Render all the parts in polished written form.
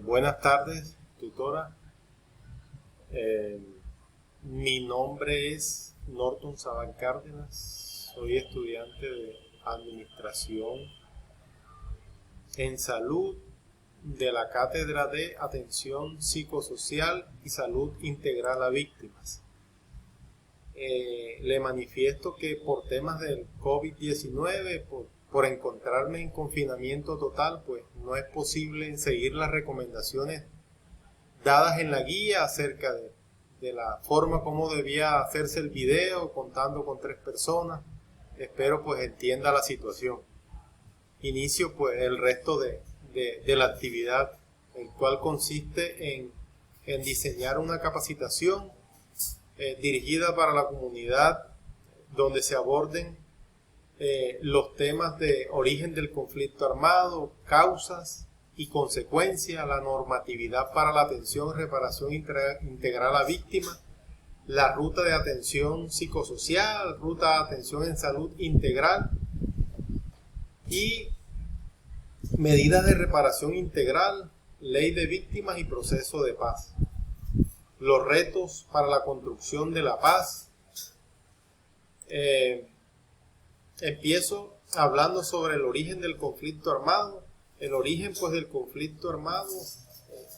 Buenas tardes, tutora. Eh, Mi nombre es Norton Sabán Cárdenas. Soy estudiante de Administración en Salud de la Cátedra de Atención Psicosocial y Salud Integral a Víctimas. Le manifiesto que por temas del COVID-19, por encontrarme en confinamiento total, pues no es posible seguir las recomendaciones dadas en la guía acerca de la forma como debía hacerse el video, contando con 3 personas. Espero pues entienda la situación. Inicio pues el resto de la actividad, el cual consiste en diseñar una capacitación dirigida para la comunidad, donde se aborden los temas de origen del conflicto armado, causas y consecuencias, la normatividad para la atención y reparación integral a víctimas, la ruta de atención psicosocial, ruta de atención en salud integral y medidas de reparación integral, ley de víctimas y proceso de paz. Los retos para la construcción de la paz. Empiezo hablando sobre el origen del conflicto armado. El origen pues del conflicto armado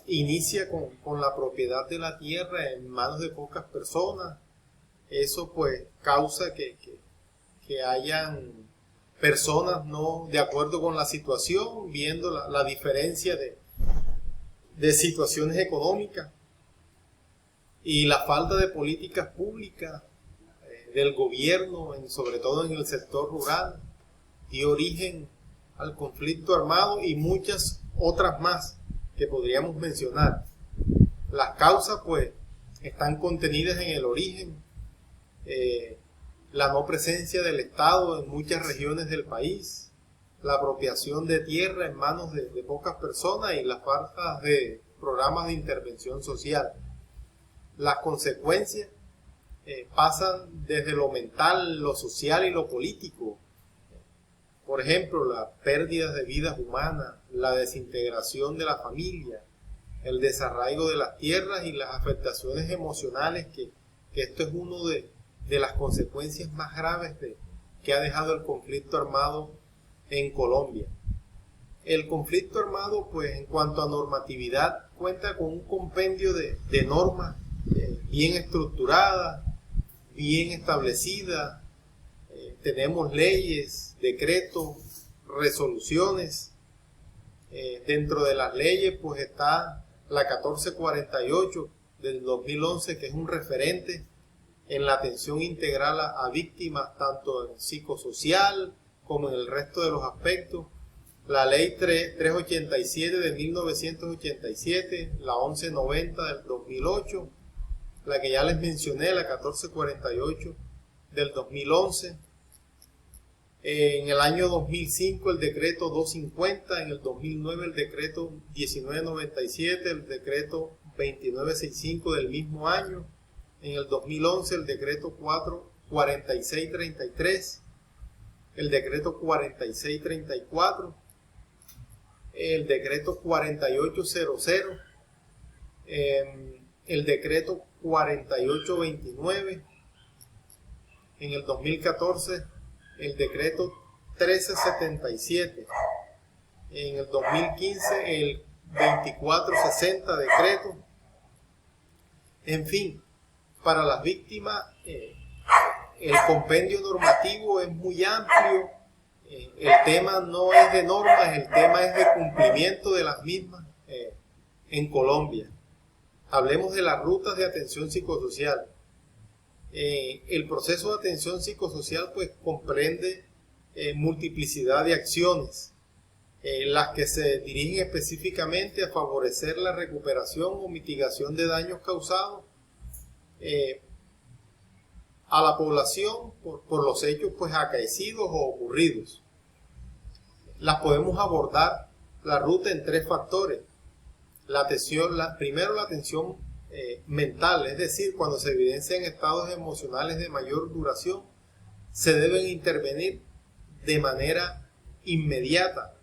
inicia con la propiedad de la tierra en manos de pocas personas. Eso pues causa que hayan personas no de acuerdo con la situación, viendo la diferencia de situaciones económicas y la falta de políticas públicas del gobierno, sobre todo en el sector rural, dio origen al conflicto armado y muchas otras más que podríamos mencionar. Las causas pues están contenidas en el origen, la no presencia del Estado en muchas regiones del país, la apropiación de tierra en manos de pocas personas y las faltas de programas de intervención social. Las consecuencias pasan desde lo mental, lo social y lo político. Por ejemplo, las pérdidas de vidas humanas, la desintegración de la familia, el desarraigo de las tierras y las afectaciones emocionales, que esto es uno de las consecuencias más graves que ha dejado el conflicto armado en Colombia. El conflicto armado, pues en cuanto a normatividad, cuenta con un compendio de normas bien estructuradas, bien establecida. Tenemos leyes, decretos, resoluciones. Dentro de las leyes pues está la 1448 del 2011, que es un referente en la atención integral a víctimas, tanto en psicosocial como en el resto de los aspectos. La ley 387 de 1987, la 1190 del 2008, la que ya les mencioné, la 1448 del 2011. En el año 2005 el decreto 250, en el 2009 el decreto 1997, el decreto 2965 del mismo año, en el 2011 el decreto 4633, el decreto 4634, el decreto 4800, el decreto 4829, en el 2014 el decreto 1377, en el 2015 el 2460 decreto. En fin, para las víctimas el compendio normativo es muy amplio. El tema no es de normas, el tema es de cumplimiento de las mismas en Colombia. Hablemos de las rutas de atención psicosocial. El proceso de atención psicosocial pues comprende multiplicidad de acciones, las que se dirigen específicamente a favorecer la recuperación o mitigación de daños causados a la población por los hechos pues acaecidos o ocurridos. Las podemos abordar la ruta en 3 factores. Primero la atención mental, es decir, cuando se evidencian estados emocionales de mayor duración, se deben intervenir de manera inmediata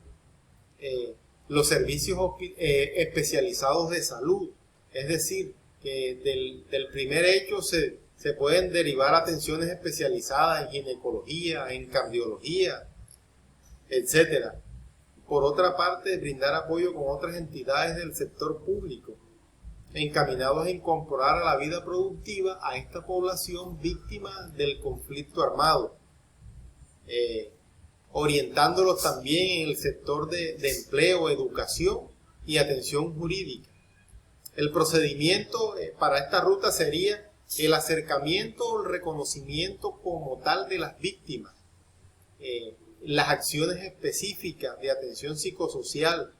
los servicios especializados de salud, es decir, que del primer hecho se pueden derivar atenciones especializadas en ginecología, en cardiología, etcétera. Por otra parte, brindar apoyo con otras entidades del sector público, encaminados a incorporar a la vida productiva a esta población víctima del conflicto armado, orientándolos también en el sector de empleo, educación y atención jurídica. El procedimiento para esta ruta sería el acercamiento o el reconocimiento como tal de las víctimas, las acciones específicas de atención psicosocial,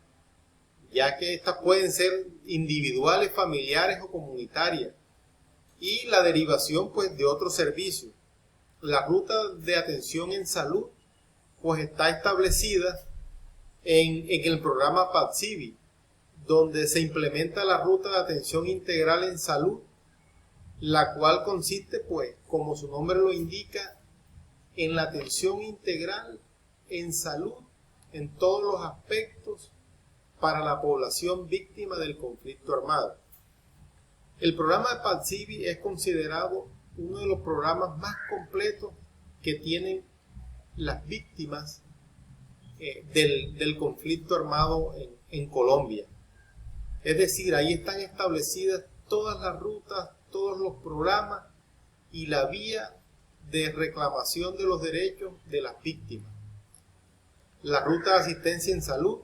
ya que estas pueden ser individuales, familiares o comunitarias, y la derivación pues de otros servicios. La ruta de atención en salud pues está establecida en el programa PADCIVI, donde se implementa la ruta de atención integral en salud, la cual consiste pues, como su nombre lo indica, en la atención integral en salud en todos los aspectos para la población víctima del conflicto armado. El programa de PADCIVI es considerado uno de los programas más completos que tienen las víctimas del conflicto armado en Colombia. Es decir, ahí están establecidas todas las rutas, todos los programas y la vía de reclamación de los derechos de las víctimas. La ruta de asistencia en salud,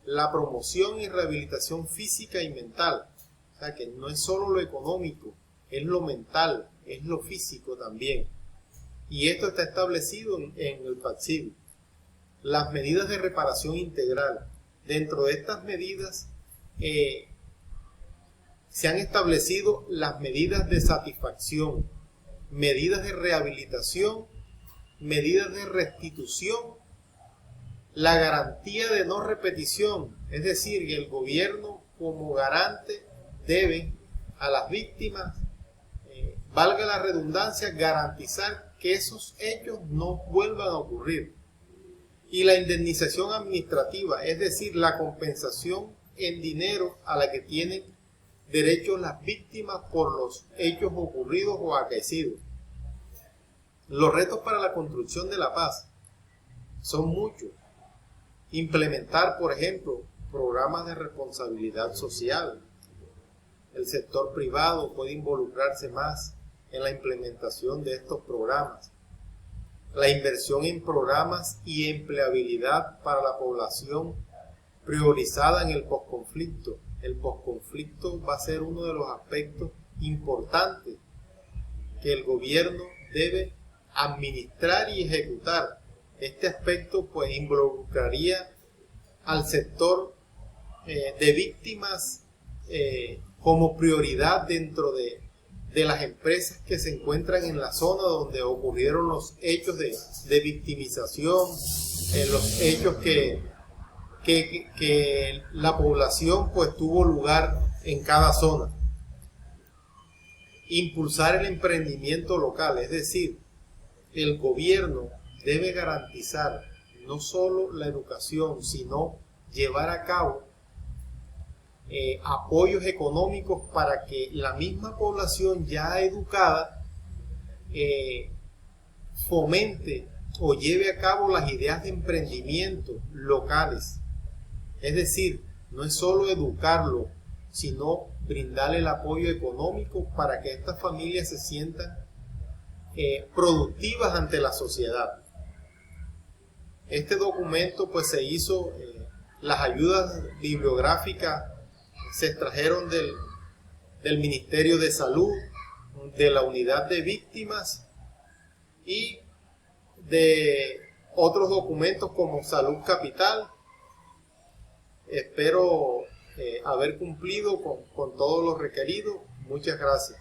la promoción y rehabilitación física y mental. O sea que no es solo lo económico, es lo mental, es lo físico también. Y esto está establecido en el PADCIVI. Las medidas de reparación integral. Dentro de estas medidas se han establecido las medidas de satisfacción, medidas de rehabilitación, medidas de restitución, la garantía de no repetición, es decir, que el gobierno como garante debe a las víctimas, valga la redundancia, garantizar que esos hechos no vuelvan a ocurrir. Y la indemnización administrativa, es decir, la compensación en dinero a la que tienen derecho las víctimas por los hechos ocurridos o acaecidos. Los retos para la construcción de la paz son muchos. Implementar, por ejemplo, programas de responsabilidad social. El sector privado puede involucrarse más en la implementación de estos programas. La inversión en programas y empleabilidad para la población priorizada en el posconflicto. El posconflicto va a ser uno de los aspectos importantes que el gobierno debe administrar y ejecutar. Este aspecto pues involucraría al sector de víctimas como prioridad dentro de las empresas que se encuentran en la zona donde ocurrieron los hechos de victimización, los hechos que la población pues tuvo lugar en cada zona. Impulsar el emprendimiento local, es decir, el gobierno debe garantizar no solo la educación, sino llevar a cabo apoyos económicos para que la misma población ya educada fomente o lleve a cabo las ideas de emprendimiento locales. Es decir, no es solo educarlo, sino brindarle el apoyo económico para que estas familias se sientan productivas ante la sociedad. Este documento pues se hizo, las ayudas bibliográficas se extrajeron del Ministerio de Salud, de la Unidad de Víctimas y de otros documentos como Salud Capital. Espero haber cumplido con todo lo requerido. Muchas gracias.